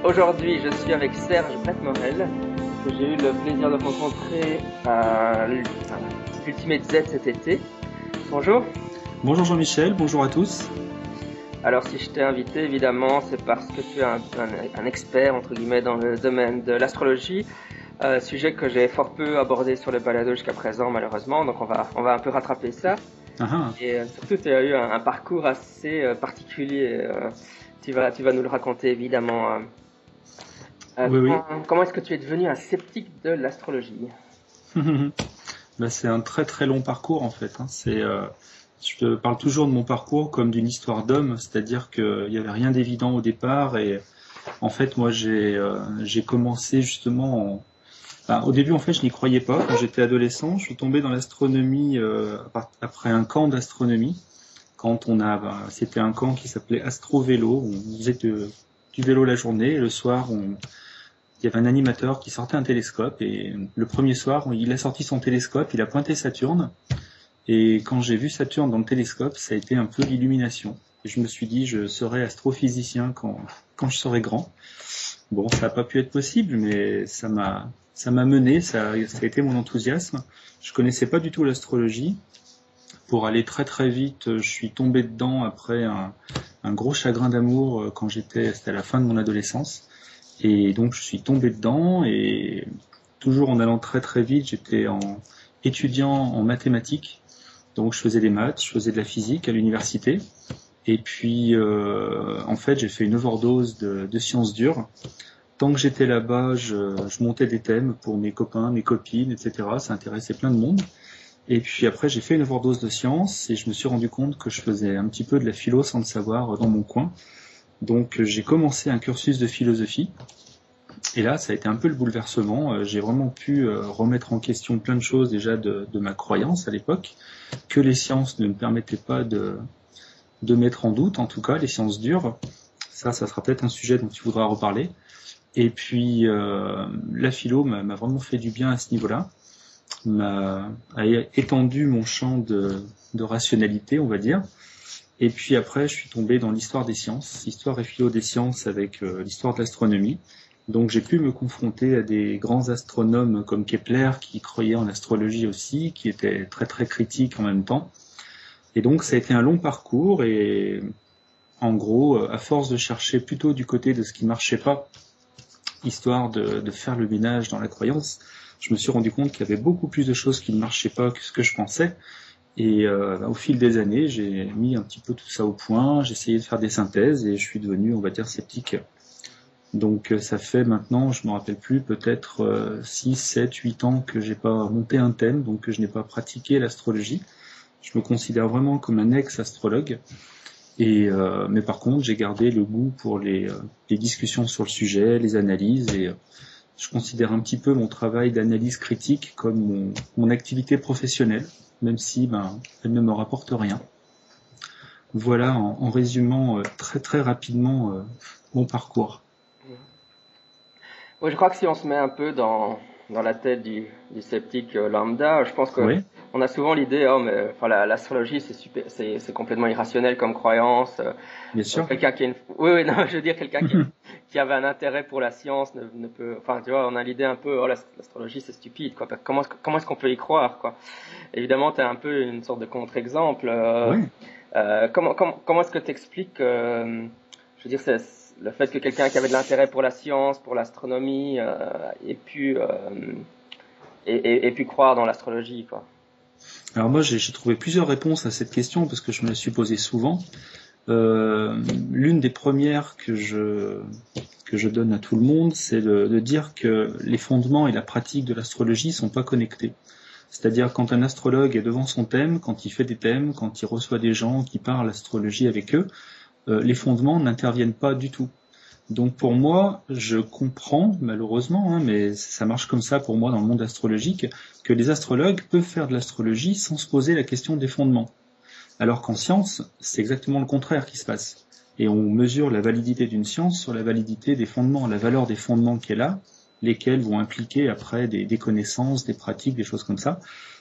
Aujourd'hui, je suis avec Serge Bretmorel, que j'ai eu le plaisir de rencontrer à l'Ultimate Z cet été. Bonjour. Bonjour Jean-Michel, bonjour à tous. Alors, si je t'ai invité, évidemment, c'est parce que tu es un expert, entre guillemets, dans le domaine de l'astrologie, sujet que j'ai fort peu abordé sur le balado jusqu'à présent, malheureusement, donc on va un peu rattraper ça. Ah, Et surtout, tu as eu un parcours assez particulier. Tu vas nous le raconter, évidemment. oui. Comment est-ce que tu es devenu un sceptique de l'astrologie? C'est un très très long parcours en fait. Je te parle toujours de mon parcours comme d'une histoire d'homme, c'est-à-dire qu'il n'y avait rien d'évident au départ et en fait moi j'ai commencé justement au début en fait je n'y croyais pas. Quand j'étais adolescent, je suis tombé dans l'astronomie après un camp d'astronomie. C'était un camp qui s'appelait Astro Vélo. On faisait du vélo la journée et le soir il y avait un animateur qui sortait un télescope et le premier soir, il a sorti son télescope, il a pointé Saturne et quand j'ai vu Saturne dans le télescope, ça a été un peu l'illumination. Et je me suis dit, je serai astrophysicien quand je serai grand. Bon, ça n'a pas pu être possible, mais ça m'a mené, ça a été mon enthousiasme. Je connaissais pas du tout l'astrologie. Pour aller très très vite, je suis tombé dedans après un gros chagrin d'amour quand c'était à la fin de mon adolescence. Et donc je suis tombé dedans et toujours en allant très très vite, j'étais étudiant en mathématiques. Donc je faisais des maths, je faisais de la physique à l'université. Et puis en fait j'ai fait une overdose de sciences dures. Tant que j'étais là-bas, je montais des thèmes pour mes copains, mes copines, etc. Ça intéressait plein de monde. Et puis après j'ai fait une overdose de sciences et je me suis rendu compte que je faisais un petit peu de la philo sans le savoir dans mon coin. Donc j'ai commencé un cursus de philosophie. Et là, ça a été un peu le bouleversement. J'ai vraiment pu remettre en question plein de choses déjà de ma croyance à l'époque, que les sciences ne me permettaient pas de mettre en doute, en tout cas, les sciences dures. Ça sera peut-être un sujet dont tu voudras reparler. Et puis, la philo m'a vraiment fait du bien à ce niveau-là, a étendu mon champ de rationalité, on va dire. Et puis après, je suis tombé dans l'histoire des sciences, histoire et philo des sciences avec l'histoire de l'astronomie. Donc j'ai pu me confronter à des grands astronomes comme Kepler qui croyaient en astrologie aussi, qui étaient très très critiques en même temps. Et donc ça a été un long parcours et en gros, à force de chercher plutôt du côté de ce qui marchait pas, histoire de faire le ménage dans la croyance, je me suis rendu compte qu'il y avait beaucoup plus de choses qui ne marchaient pas que ce que je pensais. Et au fil des années, j'ai mis un petit peu tout ça au point, j'ai essayé de faire des synthèses et je suis devenu, on va dire, sceptique. Donc ça fait maintenant, je me rappelle plus, peut-être 6, 7, 8 ans que j'ai pas monté un thème, donc que je n'ai pas pratiqué l'astrologie. Je me considère vraiment comme un ex-astrologue. Mais par contre, j'ai gardé le goût pour les discussions sur le sujet, les analyses, et je considère un petit peu mon travail d'analyse critique comme mon activité professionnelle, même si elle ne me rapporte rien. Voilà en résumant très très rapidement mon parcours. Oui, je crois que si on se met un peu dans la tête du sceptique lambda, je pense que Oui, on a souvent l'idée, oh, mais enfin, l'astrologie, c'est super, c'est complètement irrationnel comme croyance. bien sûr. Quelqu'un qui a oui, non, je veux dire, quelqu'un qui avait un intérêt pour la science ne peut, enfin, tu vois, on a l'idée un peu, oh, l'astrologie, c'est stupide, quoi. Comment est-ce qu'on peut y croire, quoi? Évidemment, t'es un peu une sorte de contre-exemple. Oui. Comment est-ce que tu expliques, je veux dire, c'est le fait que quelqu'un qui avait de l'intérêt pour la science, pour l'astronomie, ait pu croire dans l'astrologie, quoi. Alors moi, j'ai trouvé plusieurs réponses à cette question parce que je me la suis posée souvent. L'une des premières que je donne à tout le monde, c'est de dire que les fondements et la pratique de l'astrologie sont pas connectés. C'est-à-dire quand un astrologue est devant son thème, quand il fait des thèmes, quand il reçoit des gens qui parlent astrologie avec eux, les fondements n'interviennent pas du tout. Donc pour moi, je comprends malheureusement, mais ça marche comme ça pour moi dans le monde astrologique, que les astrologues peuvent faire de l'astrologie sans se poser la question des fondements. Alors qu'en science, c'est exactement le contraire qui se passe. Et on mesure la validité d'une science sur la validité des fondements, la valeur des fondements qu'elle a, lesquels vont impliquer après des connaissances, des pratiques, des choses comme ça.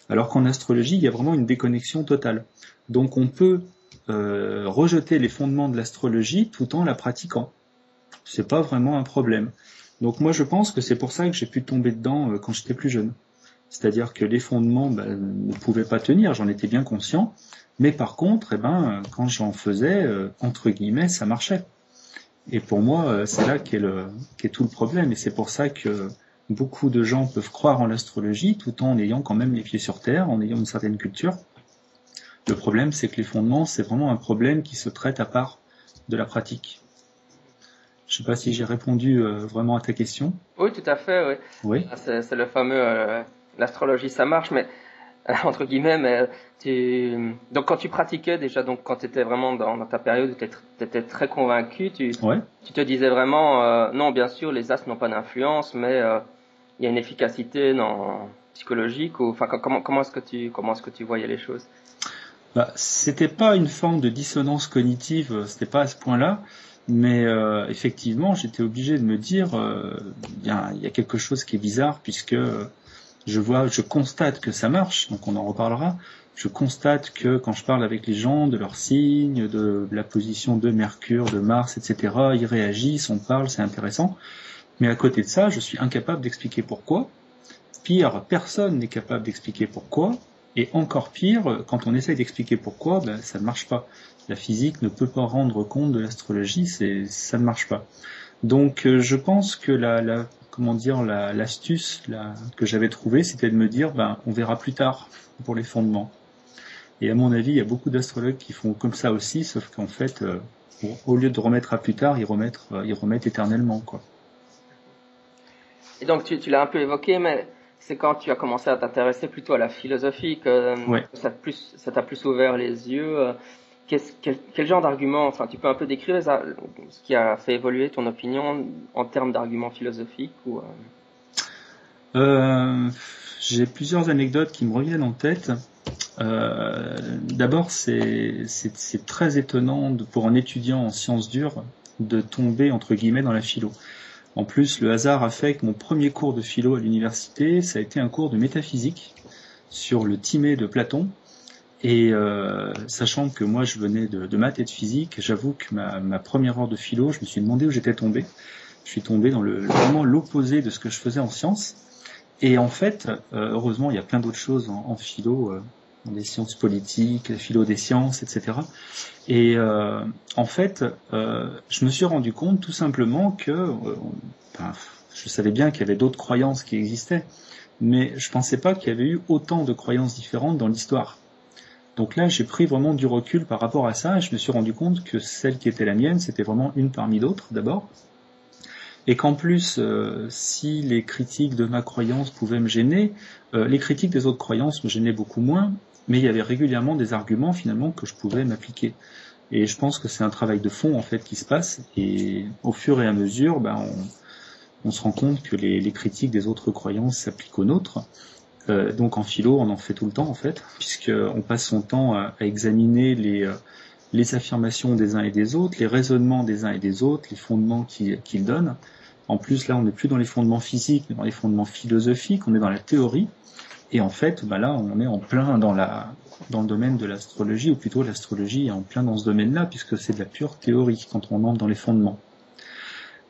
Alors qu'en astrologie, il y a vraiment une déconnexion totale. Donc on peut rejeter les fondements de l'astrologie tout en la pratiquant. c'est pas vraiment un problème. Donc moi je pense que c'est pour ça que j'ai pu tomber dedans quand j'étais plus jeune. C'est-à-dire que les fondements ne pouvaient pas tenir, j'en étais bien conscient, mais par contre, quand j'en faisais, entre guillemets, ça marchait. Et pour moi, c'est là qu'est tout le problème, et c'est pour ça que beaucoup de gens peuvent croire en l'astrologie tout en ayant quand même les pieds sur terre, en ayant une certaine culture. Le problème, c'est que les fondements, c'est vraiment un problème qui se traite à part de la pratique. Je sais pas si j'ai répondu vraiment à ta question. Oui, tout à fait, oui. Oui. C'est le fameux l'astrologie, ça marche, mais entre guillemets, donc quand tu pratiquais déjà, donc quand tu étais vraiment dans ta période où tu étais très convaincu, tu te disais vraiment, non, bien sûr, les astres n'ont pas d'influence, mais il y a une efficacité psychologique, ou enfin, comment est-ce que tu voyais les choses? C'était pas une forme de dissonance cognitive, c'était pas à ce point-là, mais effectivement, j'étais obligé de me dire, il y a quelque chose qui est bizarre, puisque je constate que ça marche, donc on en reparlera. Je constate que quand je parle avec les gens de leurs signes, de la position de Mercure, de Mars, etc., ils réagissent, on parle, c'est intéressant. Mais à côté de ça, je suis incapable d'expliquer pourquoi. Pire, personne n'est capable d'expliquer pourquoi. Et encore pire, quand on essaye d'expliquer pourquoi, ça ne marche pas. La physique ne peut pas rendre compte de l'astrologie, ça ne marche pas. Donc je pense que l'astuce que j'avais trouvée, c'était de me dire, on verra plus tard pour les fondements. Et à mon avis, il y a beaucoup d'astrologues qui font comme ça aussi, sauf qu'en fait, au lieu de remettre à plus tard, ils remettent éternellement, quoi. Et donc tu l'as un peu évoqué, mais c'est quand tu as commencé à t'intéresser plutôt à la philosophie que ça t'a plus ouvert les yeux. Quel genre d'argument, enfin tu peux un peu décrire ce qui a fait évoluer ton opinion en termes d'arguments philosophiques ou J'ai plusieurs anecdotes qui me reviennent en tête. D'abord, c'est très étonnant pour un étudiant en sciences dures de tomber entre guillemets dans la philo. En plus, le hasard a fait que mon premier cours de philo à l'université, ça a été un cours de métaphysique sur le Timée de Platon. Et sachant que moi je venais de maths et de physique, j'avoue que ma première heure de philo, je me suis demandé où j'étais tombé. Je suis tombé dans vraiment l'opposé de ce que je faisais en sciences. Et en fait, heureusement, il y a plein d'autres choses en philo, dans les sciences politiques, la philo des sciences, etc. Et en fait, je me suis rendu compte tout simplement que je savais bien qu'il y avait d'autres croyances qui existaient, mais je pensais pas qu'il y avait eu autant de croyances différentes dans l'histoire. Donc là, j'ai pris vraiment du recul par rapport à ça, et je me suis rendu compte que celle qui était la mienne, c'était vraiment une parmi d'autres, d'abord. Et qu'en plus, si les critiques de ma croyance pouvaient me gêner, les critiques des autres croyances me gênaient beaucoup moins, mais il y avait régulièrement des arguments, finalement, que je pouvais m'appliquer. Et je pense que c'est un travail de fond, en fait, qui se passe, et au fur et à mesure, on se rend compte que les critiques des autres croyances s'appliquent aux nôtres. Donc en philo, on en fait tout le temps en fait, puisqu'on passe son temps à examiner les affirmations des uns et des autres, les raisonnements des uns et des autres, les fondements qu'ils donnent. En plus, là, on n'est plus dans les fondements physiques, mais dans les fondements philosophiques, on est dans la théorie. Et en fait, là, on est en plein dans le domaine de l'astrologie, ou plutôt l'astrologie est en plein dans ce domaine-là, puisque c'est de la pure théorie quand on entre dans les fondements.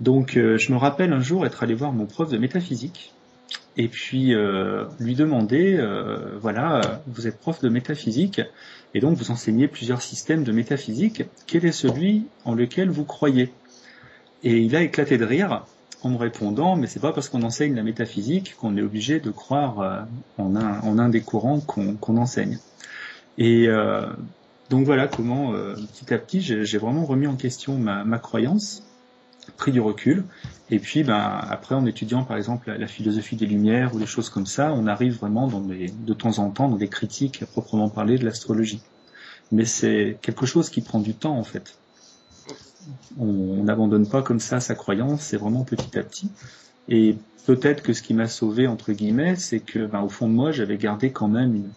Donc, je me rappelle un jour être allé voir mon prof de métaphysique, et puis lui demander, vous êtes prof de métaphysique, et donc vous enseignez plusieurs systèmes de métaphysique, quel est celui en lequel vous croyez? Et il a éclaté de rire en me répondant, mais c'est pas parce qu'on enseigne la métaphysique qu'on est obligé de croire en un des courants qu'on enseigne. Et donc voilà comment petit à petit j'ai vraiment remis en question ma croyance, pris du recul, et puis après en étudiant par exemple la philosophie des Lumières ou des choses comme ça, on arrive vraiment de temps en temps dans des critiques à proprement parler de l'astrologie. Mais c'est quelque chose qui prend du temps en fait. On n'abandonne pas comme ça sa croyance, c'est vraiment petit à petit. Et peut-être que ce qui m'a sauvé entre guillemets, c'est que au fond de moi j'avais gardé quand même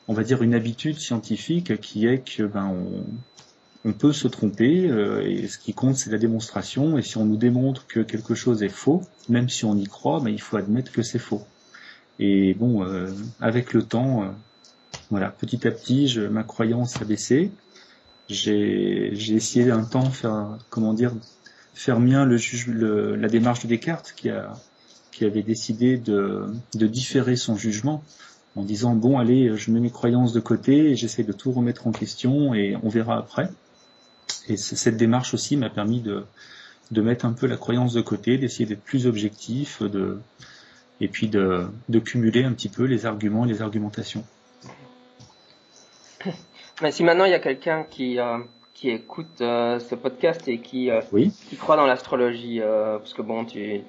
une habitude scientifique qui est que on peut se tromper, et ce qui compte c'est la démonstration, et si on nous démontre que quelque chose est faux, même si on y croit, il faut admettre que c'est faux. Et avec le temps, petit à petit, ma croyance a baissé. J'ai essayé un temps faire mien la démarche de Descartes qui avait décidé de différer son jugement en disant bon allez, je mets mes croyances de côté et j'essaie de tout remettre en question et on verra après. Et cette démarche aussi m'a permis de mettre un peu la croyance de côté, d'essayer d'être plus objectif, et puis de cumuler un petit peu les arguments et les argumentations. Mais si maintenant il y a quelqu'un qui écoute ce podcast et qui croit dans l'astrologie, parce que bon, tu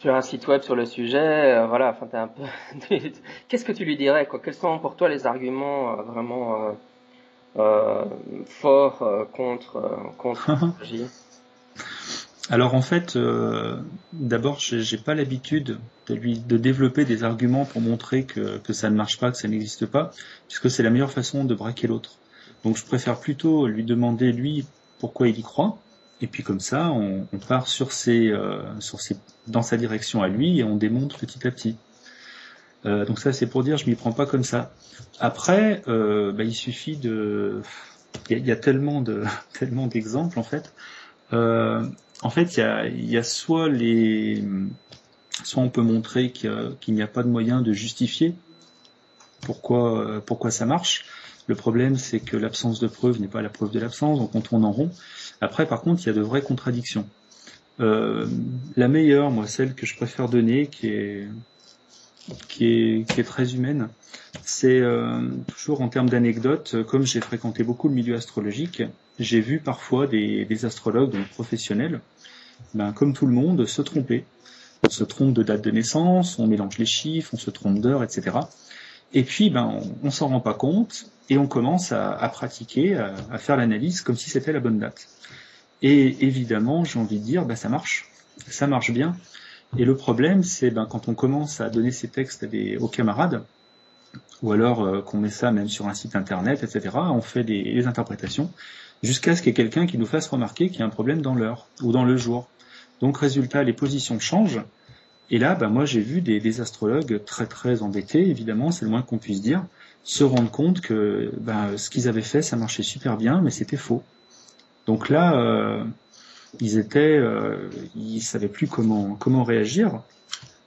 as un site web sur le sujet, voilà, enfin t'es un peu. Qu'est-ce que tu lui dirais, quoi? Quels sont pour toi les arguments vraiment forts contre l'astrologie? Alors en fait, d'abord, j'ai pas l'habitude de développer des arguments pour montrer que ça ne marche pas, que ça n'existe pas, puisque c'est la meilleure façon de braquer l'autre. Donc je préfère plutôt lui demander lui pourquoi il y croit, et puis comme ça, on part dans sa direction à lui et on démonte petit à petit. Donc ça, c'est pour dire, je m'y prends pas comme ça. Après, il suffit il y a tellement d'exemples en fait. En fait, il y a soit on peut montrer qu'il n'y a pas de moyen de justifier pourquoi ça marche. Le problème, c'est que l'absence de preuve n'est pas la preuve de l'absence, donc on tourne en rond. Après, par contre, il y a de vraies contradictions. La meilleure, moi, celle que je préfère donner, qui est très humaine, c'est toujours en termes d'anecdotes, comme j'ai fréquenté beaucoup le milieu astrologique, j'ai vu parfois des astrologues, donc professionnels, comme tout le monde, se tromper. On se trompe de date de naissance, on mélange les chiffres, on se trompe d'heure, etc. Et puis, on s'en rend pas compte et on commence à pratiquer, à faire l'analyse comme si c'était la bonne date. Et évidemment, j'ai envie de dire, ça marche bien. Et le problème, c'est quand on commence à donner ces textes aux camarades, ou alors qu'on met ça même sur un site internet, etc., on fait des interprétations, jusqu'à ce qu'il y ait quelqu'un qui nous fasse remarquer qu'il y a un problème dans l'heure ou dans le jour. Donc résultat, les positions changent, et là, moi j'ai vu des astrologues très très embêtés, évidemment, c'est le moins qu'on puisse dire, se rendre compte que ce qu'ils avaient fait, ça marchait super bien, mais c'était faux. Donc là, ils savaient plus comment réagir.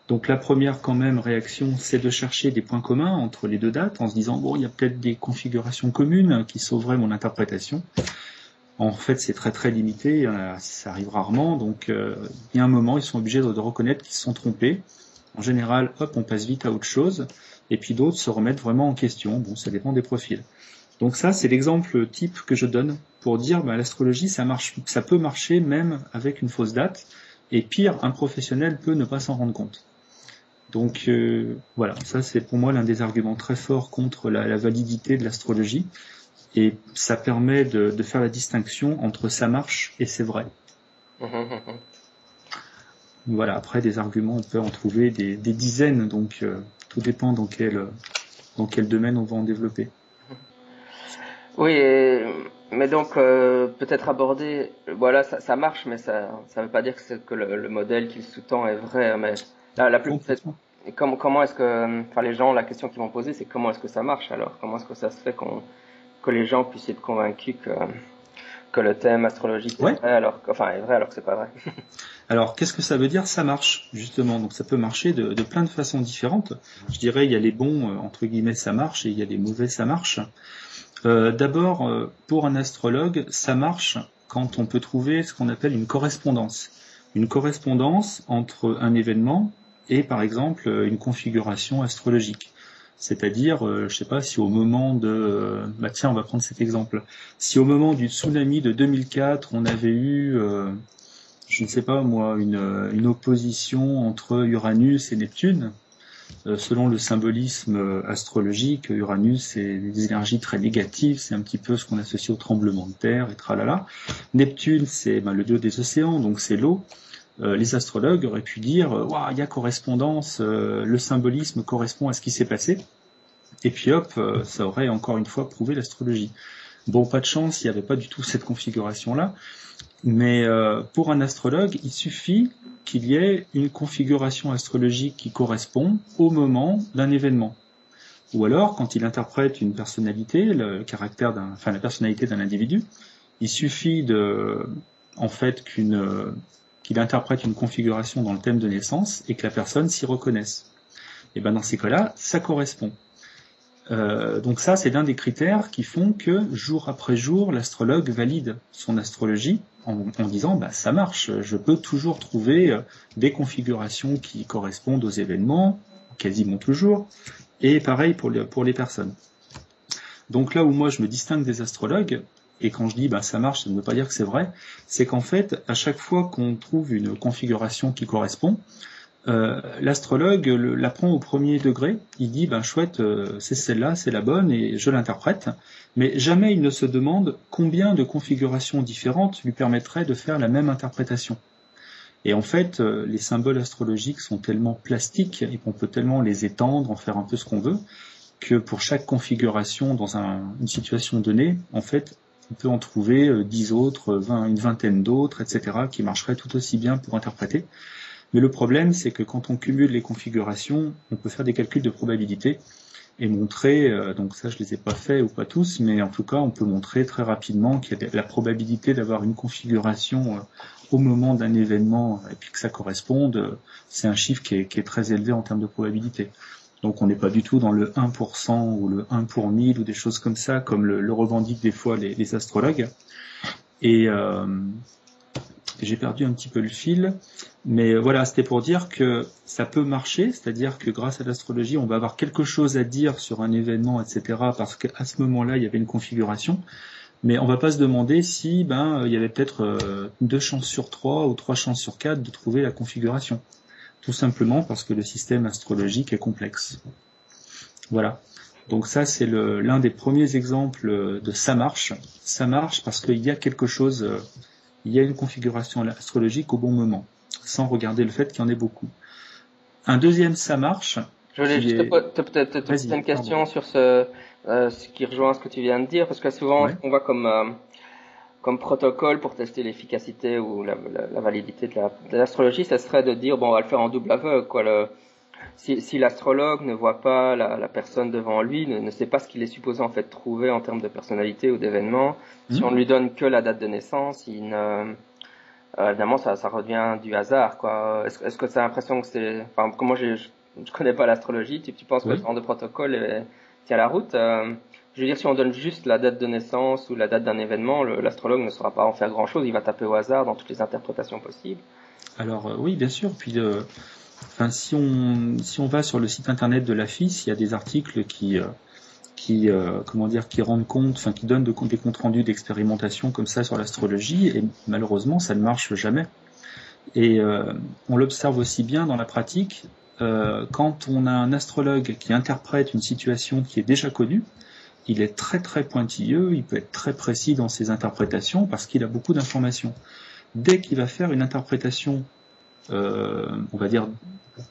Donc la première quand même réaction, c'est de chercher des points communs entre les deux dates, en se disant il y a peut-être des configurations communes qui sauveraient mon interprétation. En fait, c'est très très limité, ça arrive rarement, donc il y a un moment, ils sont obligés de reconnaître qu'ils se sont trompés. En général, on passe vite à autre chose, et puis d'autres se remettent vraiment en question. Bon, ça dépend des profils. Donc ça, c'est l'exemple type que je donne pour dire l'astrologie, ça peut marcher même avec une fausse date, et pire, un professionnel peut ne pas s'en rendre compte. Donc voilà, ça c'est pour moi l'un des arguments très forts contre la validité de l'astrologie. Et ça permet de faire la distinction entre ça marche et c'est vrai. Voilà, après des arguments, on peut en trouver des dizaines, donc tout dépend dans quel domaine on va en développer. Oui, mais donc peut-être aborder, voilà, ça marche, mais ça veut pas dire que le modèle qu'il sous-tend est vrai. Mais la plus comment est-ce que, les gens, la question qu'ils vont poser, c'est comment est-ce que ça marche alors? Comment est-ce que ça se fait que les gens puissent être convaincus que le thème astrologique est vrai alors que c'est pas vrai. Alors, qu'est-ce que ça veut dire? Ça marche, justement. Donc, ça peut marcher de plein de façons différentes. Je dirais, il y a les bons, entre guillemets, ça marche, et il y a les mauvais, ça marche. D'abord, pour un astrologue, ça marche quand on peut trouver ce qu'on appelle une correspondance. Une correspondance entre un événement et, par exemple, une configuration astrologique. C'est-à-dire, je sais pas, si au moment on va prendre cet exemple. Si au moment du tsunami de 2004, on avait eu, je ne sais pas moi, une opposition entre Uranus et Neptune, selon le symbolisme astrologique, Uranus c'est des énergies très négatives, c'est un petit peu ce qu'on associe au tremblement de terre et tralala. Neptune c'est le dieu des océans, donc c'est l'eau. Les astrologues auraient pu dire il y a correspondance, le symbolisme correspond à ce qui s'est passé, et puis ça aurait encore une fois prouvé l'astrologie. Bon, pas de chance, il n'y avait pas du tout cette configuration-là, mais pour un astrologue, il suffit qu'il y ait une configuration astrologique qui correspond au moment d'un événement. Ou alors, quand il interprète une personnalité, la personnalité d'un individu, il suffit de en fait qu'il interprète une configuration dans le thème de naissance et que la personne s'y reconnaisse. Et ben dans ces cas-là, ça correspond. Donc ça, c'est l'un des critères qui font que jour après jour, l'astrologue valide son astrologie en disant ça marche, je peux toujours trouver des configurations qui correspondent aux événements, quasiment toujours, et pareil pour les personnes. Donc là où moi je me distingue des astrologues, et quand je dis ça marche, ça ne veut pas dire que c'est vrai, c'est qu'en fait, à chaque fois qu'on trouve une configuration qui correspond, l'astrologue la prend au premier degré, il dit chouette, c'est celle-là, c'est la bonne, et je l'interprète, mais jamais il ne se demande combien de configurations différentes lui permettraient de faire la même interprétation. Et en fait, les symboles astrologiques sont tellement plastiques, et qu'on peut tellement les étendre, en faire un peu ce qu'on veut, que pour chaque configuration dans une situation donnée, en fait, on peut en trouver 10 autres, une vingtaine d'autres, etc., qui marcheraient tout aussi bien pour interpréter. Mais le problème, c'est que quand on cumule les configurations, on peut faire des calculs de probabilité et montrer, donc ça je les ai pas fait ou pas tous, mais en tout cas on peut montrer très rapidement qu'il y a la probabilité d'avoir une configuration au moment d'un événement et puis que ça corresponde, c'est un chiffre qui est très élevé en termes de probabilité. Donc on n'est pas du tout dans le 1% ou le 1 pour 1000 ou des choses comme ça, comme le revendiquent des fois les astrologues. Et j'ai perdu un petit peu le fil, mais voilà, c'était pour dire que ça peut marcher, c'est-à-dire que grâce à l'astrologie, on va avoir quelque chose à dire sur un événement, etc., parce qu'à ce moment-là, il y avait une configuration, mais on va pas se demander si il y avait peut-être 2 chances sur 3 ou 3 chances sur 4 de trouver la configuration. Tout simplement parce que le système astrologique est complexe. Voilà. Donc ça, c'est l'un des premiers exemples de ça marche. Ça marche parce qu'il y a quelque chose, il y a une configuration astrologique au bon moment, sans regarder le fait qu'il y en ait beaucoup. Un deuxième ça marche. Je voulais juste te poser une question sur ce qui rejoint ce que tu viens de dire, parce que souvent, ce qu'on voit comme protocole pour tester l'efficacité ou la validité de l'astrologie, ça serait de dire on va le faire en double aveugle, quoi. Si l'astrologue ne voit pas la personne devant lui, ne sait pas ce qu'il est supposé en fait trouver en termes de personnalité ou d'événement, si on ne lui donne que la date de naissance, évidemment ça revient du hasard, quoi. Est-ce que tu as l'impression que c'est, enfin, comme moi je connais pas l'astrologie, tu penses que ce genre de protocole tient la route? Je veux dire, si on donne juste la date de naissance ou la date d'un événement, l'astrologue ne saura pas en faire grand-chose, il va taper au hasard dans toutes les interprétations possibles. Alors oui, bien sûr. Puis, si on va sur le site internet de l'AFIS, il y a des articles qui rendent compte, qui donnent des comptes rendus d'expérimentation comme ça sur l'astrologie, et malheureusement, ça ne marche jamais. Et on l'observe aussi bien dans la pratique. Quand on a un astrologue qui interprète une situation qui est déjà connue, il est très très pointilleux, il peut être très précis dans ses interprétations parce qu'il a beaucoup d'informations. Dès qu'il va faire une interprétation, on va dire,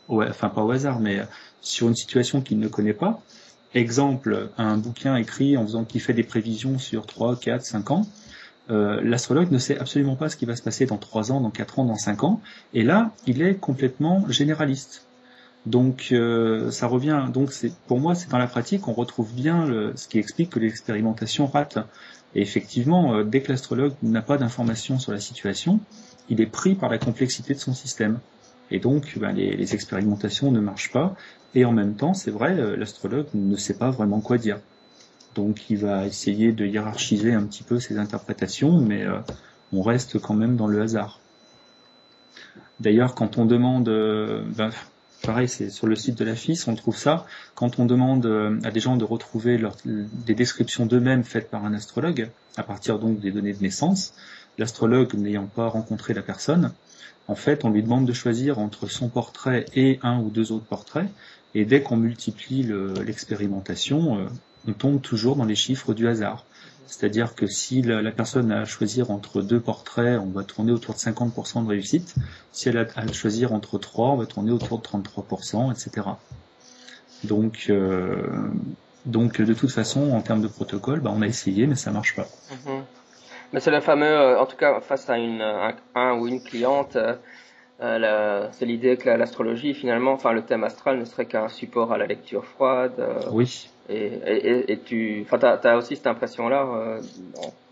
pas au hasard, mais sur une situation qu'il ne connaît pas, exemple, un bouquin écrit qui fait des prévisions sur 3, 4, 5 ans, l'astrologue ne sait absolument pas ce qui va se passer dans 3 ans, dans 4 ans, dans 5 ans, et là, il est complètement généraliste. Donc ça revient. Donc pour moi, c'est dans la pratique, on retrouve bien ce qui explique que l'expérimentation rate. Et effectivement, dès que l'astrologue n'a pas d'informations sur la situation, il est pris par la complexité de son système. Et donc, les expérimentations ne marchent pas. Et en même temps, c'est vrai, l'astrologue ne sait pas vraiment quoi dire. Donc, il va essayer de hiérarchiser un petit peu ses interprétations, mais on reste quand même dans le hasard. D'ailleurs, quand on demande, pareil, c'est sur le site de l'AFIS, on trouve ça. Quand on demande à des gens de retrouver des descriptions d'eux-mêmes faites par un astrologue, à partir donc des données de naissance, l'astrologue n'ayant pas rencontré la personne, en fait, on lui demande de choisir entre son portrait et 1 ou 2 autres portraits, et dès qu'on multiplie l'expérimentation, on tombe toujours dans les chiffres du hasard. C'est-à-dire que si la personne a à choisir entre 2 portraits, on va tourner autour de 50% de réussite. Si elle a à choisir entre 3, on va tourner autour de 33%, etc. Donc de toute façon, en termes de protocole, on a essayé, mais ça marche pas. Mais c'est le fameux, en tout cas face à un ou une cliente, C'est l'idée que l'astrologie, finalement, enfin le thème astral ne serait qu'un support à la lecture froide. Oui. Enfin, t'as aussi cette impression-là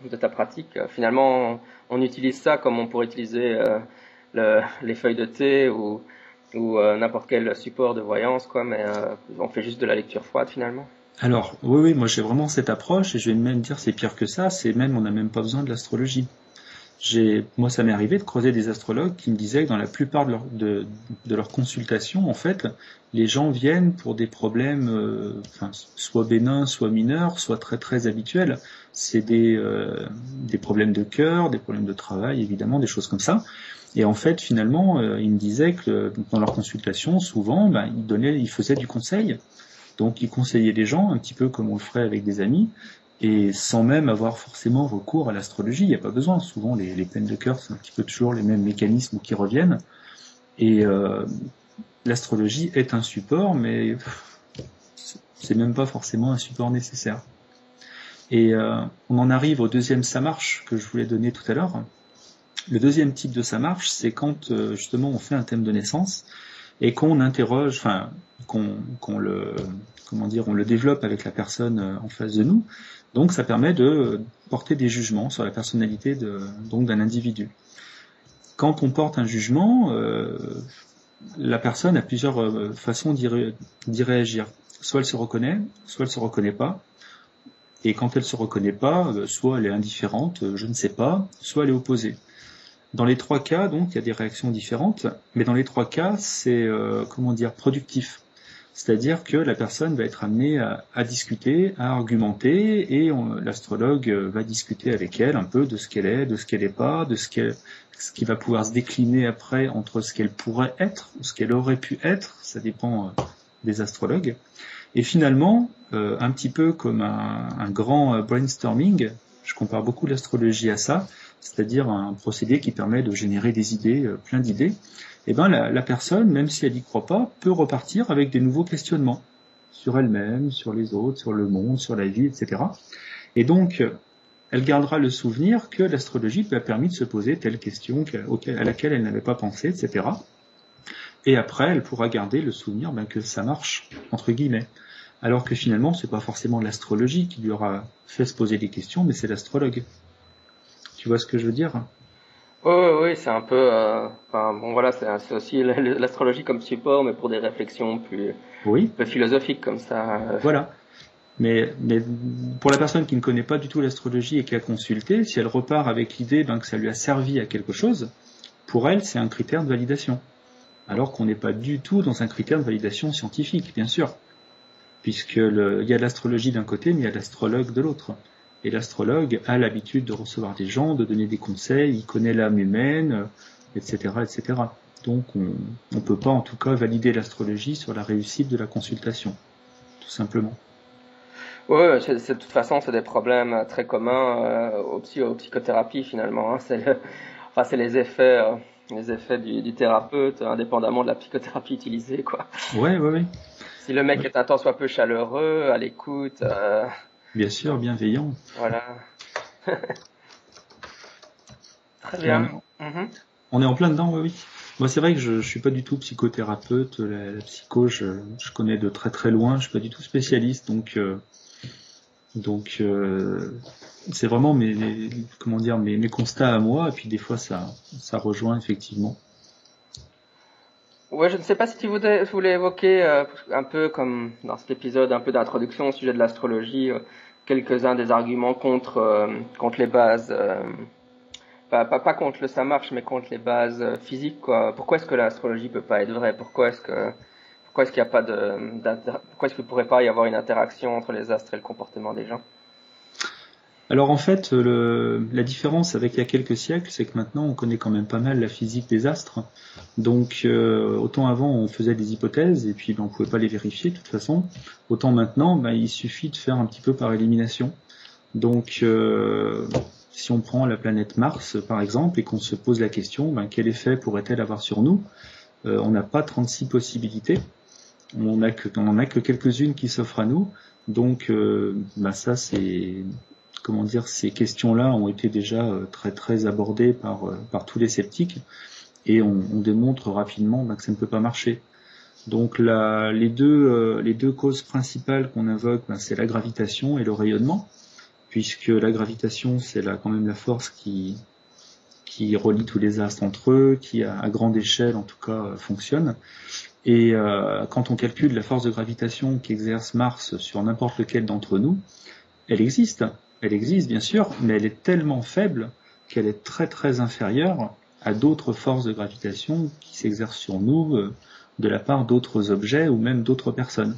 de ta pratique. Finalement, on utilise ça comme on pourrait utiliser les feuilles de thé ou n'importe quel support de voyance, quoi. Mais on fait juste de la lecture froide, finalement. Alors, oui, moi j'ai vraiment cette approche, et je vais même dire c'est pire que ça, c'est même, on n'a même pas besoin de l'astrologie. Moi, ça m'est arrivé de croiser des astrologues qui me disaient que dans la plupart de leurs consultations, en fait, les gens viennent pour des problèmes, soit bénins, soit mineurs, soit très très habituels. C'est des problèmes de cœur, des problèmes de travail, évidemment, des choses comme ça. Et en fait, finalement, ils me disaient que dans leurs consultations, souvent, ils faisaient du conseil. Donc, ils conseillaient les gens, un petit peu comme on le ferait avec des amis, et sans même avoir forcément recours à l'astrologie. Il n'y a pas besoin. Souvent, les peines de cœur, c'est un petit peu toujours les mêmes mécanismes qui reviennent. Et l'astrologie est un support, mais c'est même pas forcément un support nécessaire. Et on en arrive au deuxième ça marche que je voulais donner tout à l'heure. Le deuxième type de ça marche, c'est quand justement on fait un thème de naissance et qu'on interroge, qu'on le développe avec la personne en face de nous. Donc ça permet de porter des jugements sur la personnalité d'un individu. Quand on porte un jugement, la personne a plusieurs façons d'y réagir. Soit elle se reconnaît, soit elle se reconnaît pas. Et quand elle se reconnaît pas, soit elle est indifférente, je ne sais pas, soit elle est opposée. Dans les trois cas, donc, il y a des réactions différentes, mais dans les trois cas, c'est productif. C'est-à-dire que la personne va être amenée à discuter, à argumenter, et l'astrologue va discuter avec elle un peu de ce qu'elle est, de ce qu'elle n'est pas, de ce qui va pouvoir se décliner après entre ce qu'elle pourrait être ou ce qu'elle aurait pu être. Ça dépend des astrologues. Et finalement, un petit peu comme un grand brainstorming, je compare beaucoup l'astrologie à ça, c'est-à-dire un procédé qui permet de générer des idées, plein d'idées, et la personne, même si elle n'y croit pas, peut repartir avec des nouveaux questionnements sur elle-même, sur les autres, sur le monde, sur la vie, etc. Et donc, elle gardera le souvenir que l'astrologie lui a permis de se poser telle question à laquelle elle n'avait pas pensé, etc. Et après, elle pourra garder le souvenir que ça marche, entre guillemets. Alors que finalement, c'est pas forcément l'astrologie qui lui aura fait se poser des questions, mais c'est l'astrologue. Tu vois ce que je veux dire? Oui, c'est un peu, c'est aussi l'astrologie comme support, mais pour des réflexions Oui. peu philosophiques comme ça. Voilà. Mais pour la personne qui ne connaît pas du tout l'astrologie et qui a consulté, si elle repart avec l'idée que ça lui a servi à quelque chose, pour elle, c'est un critère de validation. Alors qu'on n'est pas du tout dans un critère de validation scientifique, bien sûr. Puisqu'il y a l'astrologie d'un côté, mais il y a l'astrologue de l'autre. Et l'astrologue a l'habitude de recevoir des gens, de donner des conseils, il connaît l'âme humaine, etc., etc. Donc on ne peut pas en tout cas valider l'astrologie sur la réussite de la consultation, tout simplement. Oui, de toute façon, c'est des problèmes très communs aux psychothérapies finalement. Hein. C'est les effets du thérapeute, indépendamment de la psychothérapie utilisée, quoi. Ouais. Si le mec est un tant soit peu chaleureux, à l'écoute. Bien sûr, bienveillant. Voilà. Très bien. On est en plein dedans, oui. Moi, c'est vrai que je suis pas du tout psychothérapeute. La psycho, je connais de très très loin. Je suis pas du tout spécialiste, donc c'est vraiment mes constats à moi. Et puis des fois, ça rejoint effectivement. Ouais, je ne sais pas si tu voulais évoquer un peu comme dans cet épisode, un peu d'introduction au sujet de l'astrologie, quelques-uns des arguments contre les bases, pas contre le ça marche, mais contre les bases physiques, quoi. Pourquoi est-ce que l'astrologie peut pas être vraie? Pourquoi est-ce qu'il y a pas pourquoi est-ce qu'il pourrait pas y avoir une interaction entre les astres et le comportement des gens? Alors en fait, la différence avec il y a quelques siècles, c'est que maintenant on connaît quand même pas mal la physique des astres. Donc autant avant on faisait des hypothèses et puis on pouvait pas les vérifier de toute façon. Autant maintenant, il suffit de faire un petit peu par élimination. Donc si on prend la planète Mars par exemple et qu'on se pose la question, quel effet pourrait-elle avoir sur nous? On n'a pas 36 possibilités. On n'en a que quelques-unes qui s'offrent à nous. Donc ça c'est ces questions-là ont été déjà très très abordées par tous les sceptiques. et on démontre rapidement que ça ne peut pas marcher. Donc les deux causes principales qu'on invoque, c'est la gravitation et le rayonnement, puisque la gravitation, c'est quand même la force qui relie tous les astres entre eux, qui à grande échelle en tout cas fonctionne. Et quand on calcule la force de gravitation qu'exerce Mars sur n'importe lequel d'entre nous, elle existe bien sûr, mais elle est tellement faible qu'elle est très très inférieure à d'autres forces de gravitation qui s'exercent sur nous de la part d'autres objets ou même d'autres personnes.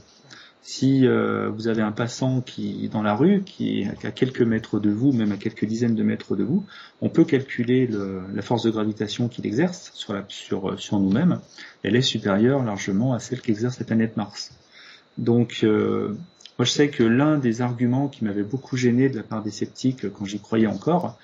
Si vous avez un passant qui dans la rue, qui est à quelques mètres de vous, même à quelques dizaines de mètres de vous, on peut calculer la force de gravitation qu'il exerce sur nous-mêmes. Elle est supérieure largement à celle qu'exerce la planète Mars. Donc, moi je sais que l'un des arguments qui m'avait beaucoup gêné de la part des sceptiques quand j'y croyais encore,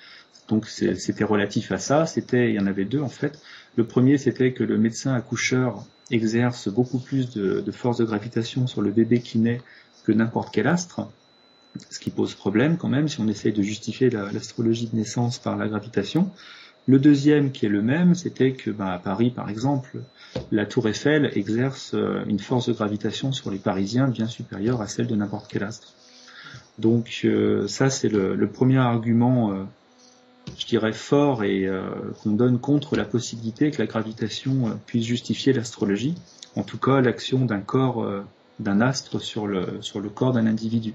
donc c'était relatif à ça, il y en avait deux en fait. Le premier, c'était que le médecin accoucheur exerce beaucoup plus de force de gravitation sur le bébé qui naît que n'importe quel astre, ce qui pose problème quand même si on essaye de justifier l'astrologie de naissance par la gravitation. Le deuxième, qui est le même, c'était que à Paris, par exemple, la tour Eiffel exerce une force de gravitation sur les Parisiens bien supérieure à celle de n'importe quel astre. Donc ça, c'est le premier argument, je dirais fort, et qu'on donne contre la possibilité que la gravitation puisse justifier l'astrologie, en tout cas l'action d'un corps, d'un astre sur le corps d'un individu.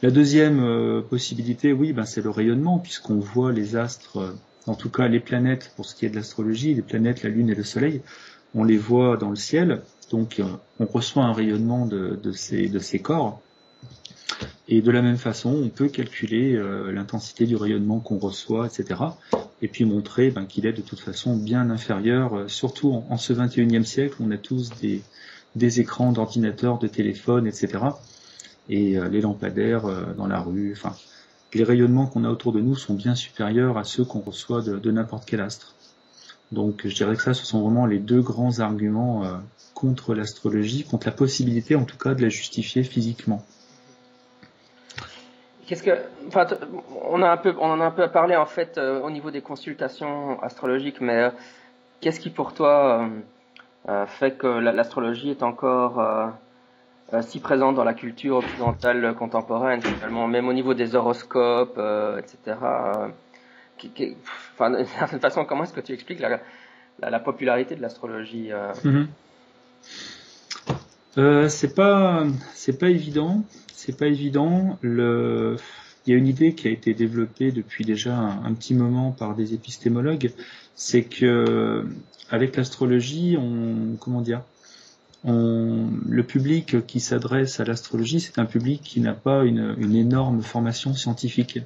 La deuxième possibilité, oui, c'est le rayonnement, puisqu'on voit les astres, en tout cas les planètes, pour ce qui est de l'astrologie, les planètes, la Lune et le Soleil, on les voit dans le ciel, donc on reçoit un rayonnement de ces corps, et de la même façon, on peut calculer l'intensité du rayonnement qu'on reçoit, etc., et puis montrer qu'il est de toute façon bien inférieur, surtout en ce 21e siècle, on a tous des écrans d'ordinateurs, de téléphones, etc., et les lampadaires dans la rue, enfin, les rayonnements qu'on a autour de nous sont bien supérieurs à ceux qu'on reçoit de n'importe quel astre. Donc je dirais que ça, ce sont vraiment les deux grands arguments contre l'astrologie, contre la possibilité en tout cas de la justifier physiquement. On en a un peu parlé en fait au niveau des consultations astrologiques, mais qu'est-ce qui pour toi fait que l'astrologie est encore si présente dans la culture occidentale contemporaine, finalement, même au niveau des horoscopes, etc. D'une certaine façon, comment est-ce que tu expliques la popularité de l'astrologie C'est pas évident. C'est pas évident. Il y a une idée qui a été développée depuis déjà un petit moment par des épistémologues, c'est que avec l'astrologie, le public qui s'adresse à l'astrologie, c'est un public qui n'a pas une énorme formation scientifique.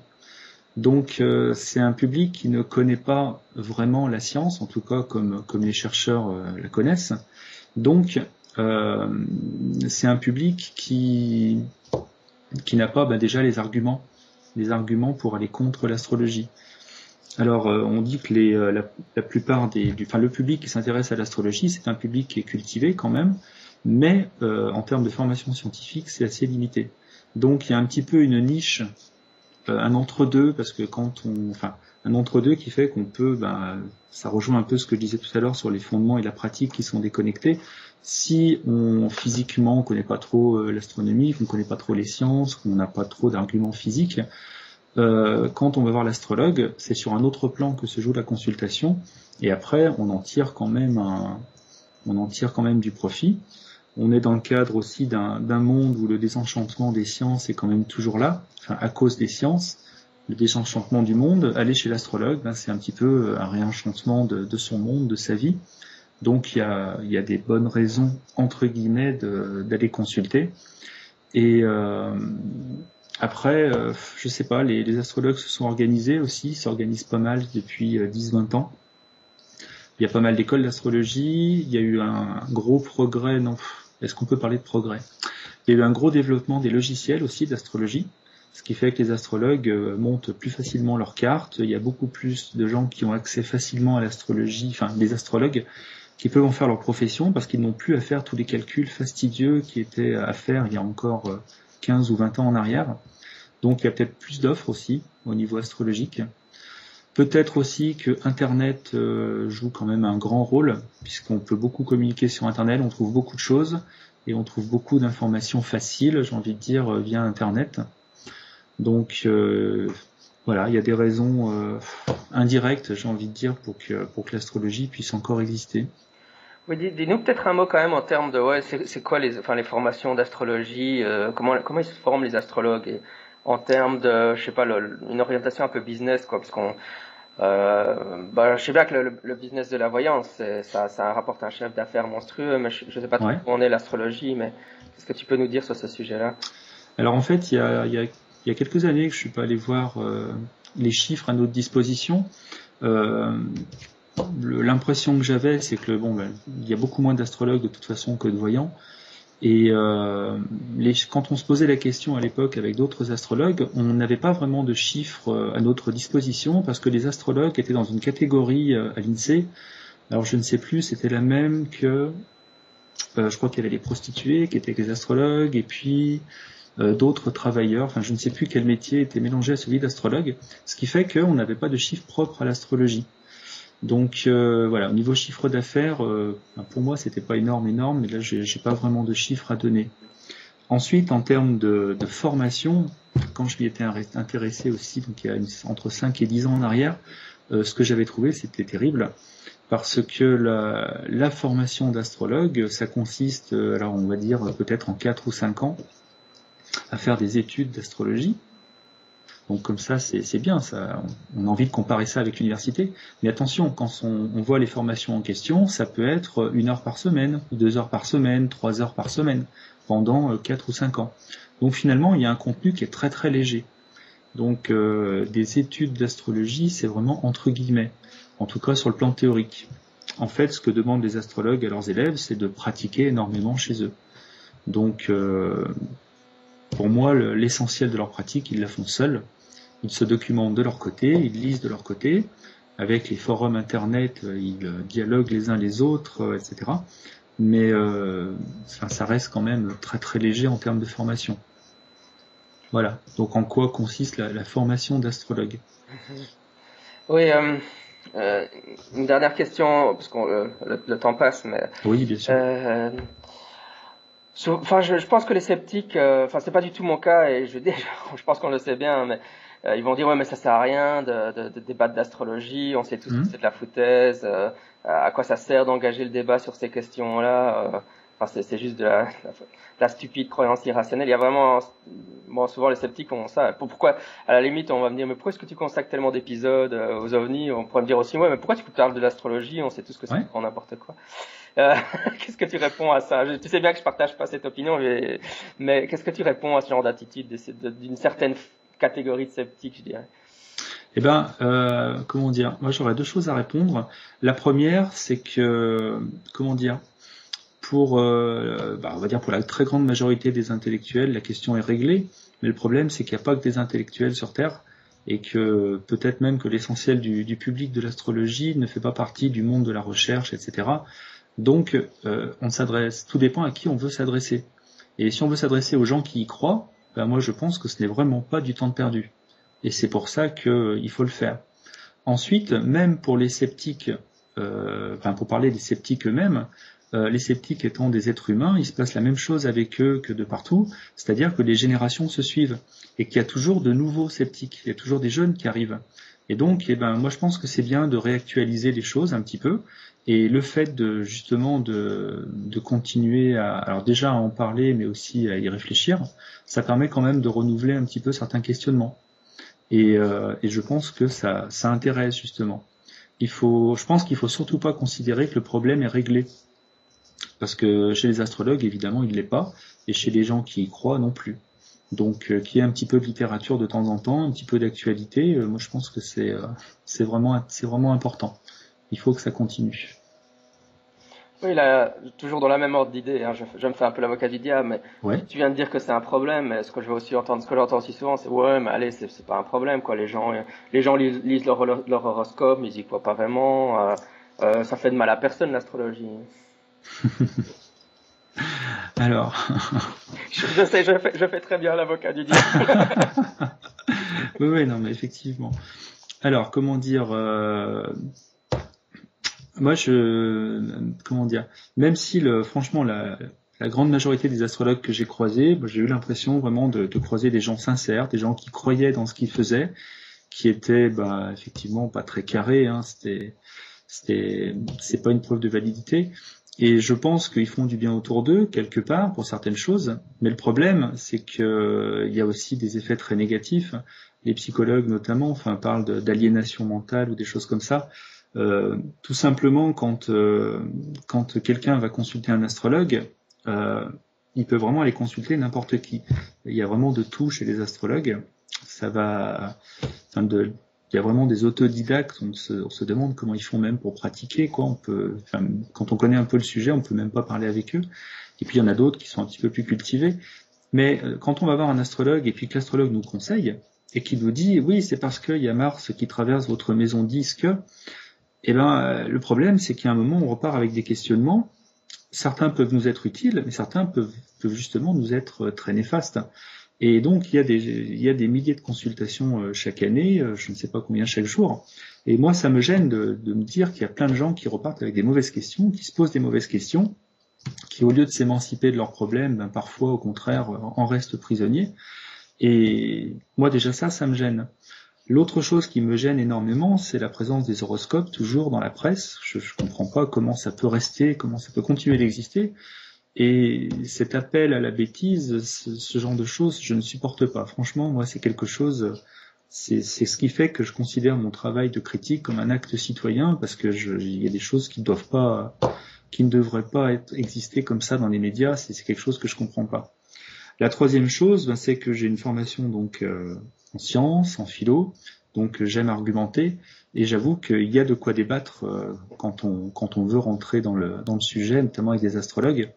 Donc c'est un public qui ne connaît pas vraiment la science, en tout cas comme les chercheurs la connaissent. Donc c'est un public qui n'a pas déjà les arguments pour aller contre l'astrologie. Alors on dit que la plupart le public qui s'intéresse à l'astrologie, c'est un public qui est cultivé quand même, mais en termes de formation scientifique, c'est assez limité. Donc il y a un petit peu une niche, un entre-deux, parce que un entre-deux qui fait qu'on peut, ça rejoint un peu ce que je disais tout à l'heure sur les fondements et la pratique qui sont déconnectés. Si physiquement on connaît pas trop l'astronomie, qu'on connaît pas trop les sciences, qu'on n'a pas trop d'arguments physiques, quand on va voir l'astrologue, c'est sur un autre plan que se joue la consultation, et après on en tire quand même du profit. On est dans le cadre aussi d'un monde où le désenchantement des sciences est quand même toujours là, à cause des sciences, le désenchantement du monde. Aller chez l'astrologue, c'est un petit peu un réenchantement de son monde, de sa vie. Donc il y a des bonnes raisons, entre guillemets, d'aller consulter. Et après, je sais pas, les astrologues se sont organisés aussi, s'organisent pas mal depuis 10-20 ans. Il y a pas mal d'écoles d'astrologie, il y a eu un gros progrès, est-ce qu'on peut parler de progrès? Il y a eu un gros développement des logiciels aussi d'astrologie, ce qui fait que les astrologues montent plus facilement leurs cartes, il y a beaucoup plus de gens qui ont accès facilement à l'astrologie, des astrologues, qui peuvent en faire leur profession parce qu'ils n'ont plus à faire tous les calculs fastidieux qui étaient à faire il y a encore 15 ou 20 ans en arrière. Donc il y a peut-être plus d'offres aussi au niveau astrologique. Peut-être aussi que Internet joue quand même un grand rôle, puisqu'on peut beaucoup communiquer sur Internet, on trouve beaucoup de choses, et on trouve beaucoup d'informations faciles, j'ai envie de dire, via Internet. Donc voilà, il y a des raisons indirectes, j'ai envie de dire, pour que l'astrologie puisse encore exister. Oui, dis-nous peut-être un mot quand même en termes de c'est quoi les formations d'astrologie, comment ils se forment les astrologues et en termes de je sais pas une orientation un peu business quoi, parce qu'on je sais bien que le business de la voyance ça rapporte un chiffre d'affaires monstrueux, mais je sais pas trop où en est l'astrologie, mais qu'est-ce que tu peux nous dire sur ce sujet-là? Alors en fait, il y a quelques années que je suis pas allé voir les chiffres à notre disposition. L'impression que j'avais, c'est que il y a beaucoup moins d'astrologues de toute façon que de voyants. Et quand on se posait la question à l'époque avec d'autres astrologues, on n'avait pas vraiment de chiffres à notre disposition parce que les astrologues étaient dans une catégorie à l'INSEE. Alors je ne sais plus, c'était la même que je crois qu'il y avait les prostituées qui étaient les astrologues et puis d'autres travailleurs. Enfin, je ne sais plus quel métier était mélangé à celui d'astrologue, ce qui fait qu'on n'avait pas de chiffres propres à l'astrologie. Donc voilà, au niveau chiffre d'affaires, pour moi c'était pas énorme, mais là j'ai pas vraiment de chiffres à donner. Ensuite, en termes de formation, quand je m'y étais intéressé aussi, donc il y a entre 5 et 10 ans en arrière, ce que j'avais trouvé c'était terrible, parce que la formation d'astrologue, ça consiste, alors on va dire peut-être en 4 ou 5 ans, à faire des études d'astrologie. Donc comme ça, c'est bien, ça, on a envie de comparer ça avec l'université. Mais attention, quand on voit les formations en question, ça peut être 1 heure par semaine, 2 heures par semaine, 3 heures par semaine, pendant 4 ou 5 ans. Donc finalement, il y a un contenu qui est très très léger. Donc des études d'astrologie, c'est vraiment entre guillemets, en tout cas sur le plan théorique. En fait, ce que demandent les astrologues à leurs élèves, c'est de pratiquer énormément chez eux. Donc pour moi, l'essentiel de leur pratique, ils la font seuls. Ils se documentent de leur côté, ils lisent de leur côté, avec les forums internet, ils dialoguent les uns les autres, etc. Mais ça reste quand même très très léger en termes de formation. Voilà. Donc en quoi consiste la formation d'astrologue? Oui, une dernière question, parce que le temps passe, mais oui, bien sûr. Je pense que les sceptiques, c'est pas du tout mon cas, et je pense qu'on le sait bien, mais ils vont dire ouais mais ça sert à rien de débattre d'astrologie, on sait tous que c'est de la foutaise, à quoi ça sert d'engager le débat sur ces questions-là, c'est juste de la stupide croyance irrationnelle. Il y a vraiment, souvent les sceptiques ont ça. Pourquoi, à la limite, on va me dire mais pourquoi est-ce que tu consacres tellement d'épisodes aux ovnis? On pourrait me dire aussi ouais mais pourquoi tu parles de l'astrologie? On sait tous que c'est pour n'importe quoi. Qu'est-ce que tu réponds à ça? Tu sais bien que je partage pas cette opinion, mais qu'est-ce que tu réponds à ce genre d'attitude d'une certaine catégorie de sceptiques, je dirais? Eh ben, comment dire? Moi, j'aurais 2 choses à répondre. La première, c'est que, comment dire? Pour, on va dire pour la très grande majorité des intellectuels, la question est réglée. Mais le problème, c'est qu'il n'y a pas que des intellectuels sur Terre, et que peut-être même que l'essentiel du public de l'astrologie ne fait pas partie du monde de la recherche, etc. Donc, on s'adresse. Tout dépend à qui on veut s'adresser. Et si on veut s'adresser aux gens qui y croient, moi je pense que ce n'est vraiment pas du temps perdu. Et c'est pour ça qu'il faut le faire. Ensuite, même pour les sceptiques, pour parler des sceptiques eux-mêmes, les sceptiques étant des êtres humains, il se passe la même chose avec eux que de partout, c'est-à-dire que les générations se suivent, et qu'il y a toujours de nouveaux sceptiques, il y a toujours des jeunes qui arrivent. Et donc, moi je pense que c'est bien de réactualiser les choses un petit peu, et le fait justement de continuer alors déjà à en parler, mais aussi à y réfléchir, ça permet quand même de renouveler un petit peu certains questionnements. Et je pense que ça intéresse justement. Je pense qu'il faut surtout pas considérer que le problème est réglé. Parce que chez les astrologues, évidemment, il l'est pas, et chez les gens qui y croient non plus. Donc, qu'il y ait un petit peu de littérature de temps en temps, un petit peu d'actualité, moi je pense que c'est vraiment important. Il faut que ça continue. Oui, là, toujours dans la même ordre d'idée, hein, je me fais un peu l'avocat du diable, mais tu viens de dire que c'est un problème, mais ce que j'entends aussi souvent, c'est ouais, mais allez, c'est pas un problème, quoi. Les gens lisent leur horoscope, mais ils y croient pas vraiment. Ça fait de mal à personne, l'astrologie. Alors. Je sais, je fais très bien l'avocat du diable. Oui, non, mais effectivement. Alors, comment dire, moi, comment dire, même si franchement, la grande majorité des astrologues que j'ai croisés, j'ai eu l'impression vraiment de croiser des gens sincères, des gens qui croyaient dans ce qu'ils faisaient, qui étaient, effectivement, pas très carrés, hein, c'est pas une preuve de validité. Et je pense qu'ils font du bien autour d'eux, quelque part, pour certaines choses. Mais le problème, c'est que il y a aussi des effets très négatifs. Les psychologues, notamment, parlent d'aliénation mentale ou des choses comme ça. Tout simplement, quand quelqu'un va consulter un astrologue, il peut vraiment aller consulter n'importe qui. Il y a vraiment de tout chez les astrologues. Il y a vraiment des autodidactes. On se demande comment ils font même pour pratiquer, quoi. Quand on connaît un peu le sujet, on peut même pas parler avec eux. Et puis il y en a d'autres qui sont un petit peu plus cultivés. Mais quand on va voir un astrologue et puis que l'astrologue nous conseille et qu'il nous dit oui, c'est parce qu'il y a Mars qui traverse votre maison 10 que, le problème, c'est qu'à un moment, on repart avec des questionnements. Certains peuvent nous être utiles, mais certains peuvent justement nous être très néfastes. Et donc, il y a des milliers de consultations chaque année, je ne sais pas combien chaque jour. Et moi, ça me gêne de me dire qu'il y a plein de gens qui repartent avec des mauvaises questions, qui se posent des mauvaises questions, qui, au lieu de s'émanciper de leurs problèmes, parfois, au contraire, en restent prisonniers. Et moi, déjà ça me gêne. L'autre chose qui me gêne énormément, c'est la présence des horoscopes toujours dans la presse. Je comprends pas comment ça peut rester, comment ça peut continuer d'exister. Et cet appel à la bêtise, ce genre de choses, je ne supporte pas. Franchement, moi, c'est quelque chose, c'est ce qui fait que je considère mon travail de critique comme un acte citoyen, parce que il y a des choses qui ne devraient pas exister comme ça dans les médias. C'est quelque chose que je comprends pas. La troisième chose, c'est que j'ai une formation donc en sciences, en philo, donc j'aime argumenter, et j'avoue qu'il y a de quoi débattre quand on veut rentrer dans le sujet, notamment avec des astrologues.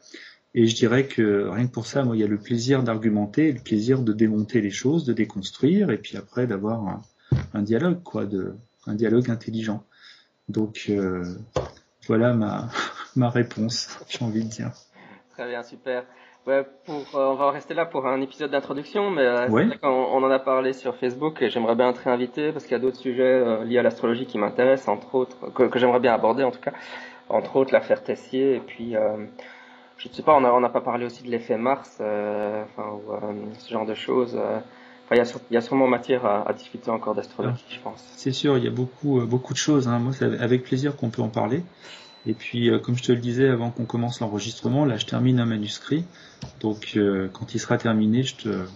Et je dirais que rien que pour ça, moi, il y a le plaisir d'argumenter, le plaisir de démonter les choses, de déconstruire, et puis après d'avoir un dialogue, un dialogue intelligent. Donc voilà ma réponse, j'ai envie de dire. Très bien, super. Ouais, on va rester là pour un épisode d'introduction, mais ouais. C'est vrai qu'on en a parlé sur Facebook et j'aimerais bien te réinviter parce qu'il y a d'autres sujets liés à l'astrologie qui m'intéressent, entre autres, que j'aimerais bien aborder en tout cas, entre autres l'affaire Tessier et puis je ne sais pas, on n'a pas parlé aussi de l'effet Mars, ce genre de choses. Il y a sûrement matière à discuter encore d'astrologie, je pense. C'est sûr, il y a beaucoup de choses. Hein. Moi, c'est avec plaisir qu'on peut en parler. Et puis, comme je te le disais avant qu'on commence l'enregistrement, là, je termine un manuscrit. Donc, quand il sera terminé, je te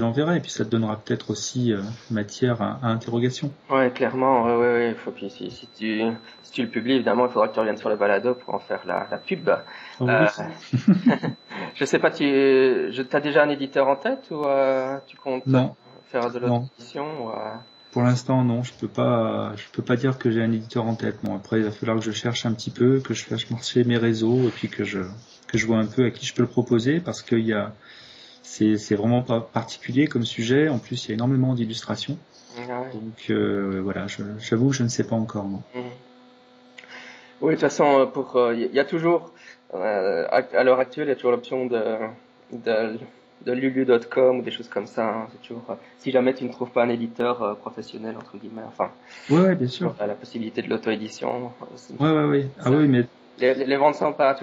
l'enverrai. Et puis, ça te donnera peut-être aussi matière à interrogation. Ouais, clairement. Ouais. Puis, si tu le publies, évidemment, il faudra que tu reviennes sur le balado pour en faire la pub. Oh, oui. Je sais pas, t'as déjà un éditeur en tête ou tu comptes faire de l'auto-édition Pour l'instant, non, je peux pas dire que j'ai un éditeur en tête. Non, après, il va falloir que je cherche un petit peu, que je fasse marcher mes réseaux et puis que je vois un peu à qui je peux le proposer parce que c'est vraiment pas particulier comme sujet. En plus, il y a énormément d'illustrations. Ouais. Donc, voilà, j'avoue, je ne sais pas encore, non. Oui, de toute façon, il y a toujours, à l'heure actuelle, il y a toujours l'option de lulu.com ou des choses comme ça. Hein. C'est toujours, si jamais tu ne trouves pas un éditeur professionnel entre guillemets, ouais, bien sûr. La possibilité de l'auto-édition. Ouais. Ah oui, mais les ventes sont pas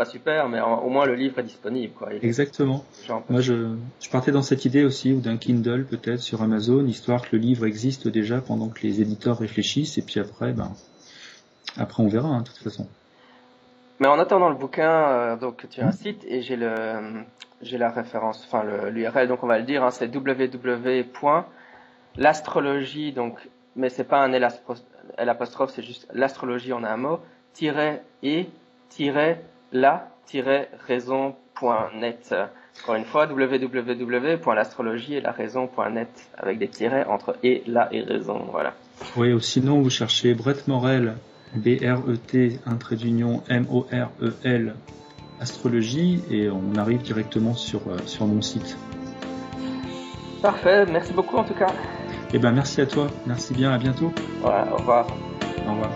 super, mais au moins le livre est disponible, quoi. Exactement. Moi, je partais dans cette idée aussi, ou d'un Kindle peut-être sur Amazon, histoire que le livre existe déjà pendant que les éditeurs réfléchissent, et puis après, après on verra, hein, de toute façon. Mais en attendant le bouquin, donc tu as un site et j'ai la référence, l'URL, donc on va le dire, hein, c'est www.l'astrologie, donc, mais c'est pas un L apostrophe, c'est juste l'astrologie en un mot, -la-raison.net. Encore une fois, www.l'astrologie et la raison.net avec des tirets entre et la et raison, voilà. Oui, ou sinon vous cherchez Brett Morel, B-R-E-T, M-O-R-E-L, astrologie, et on arrive directement sur mon site. Parfait, merci beaucoup en tout cas. Merci à toi, merci bien, à bientôt. Ouais, au revoir. Au revoir.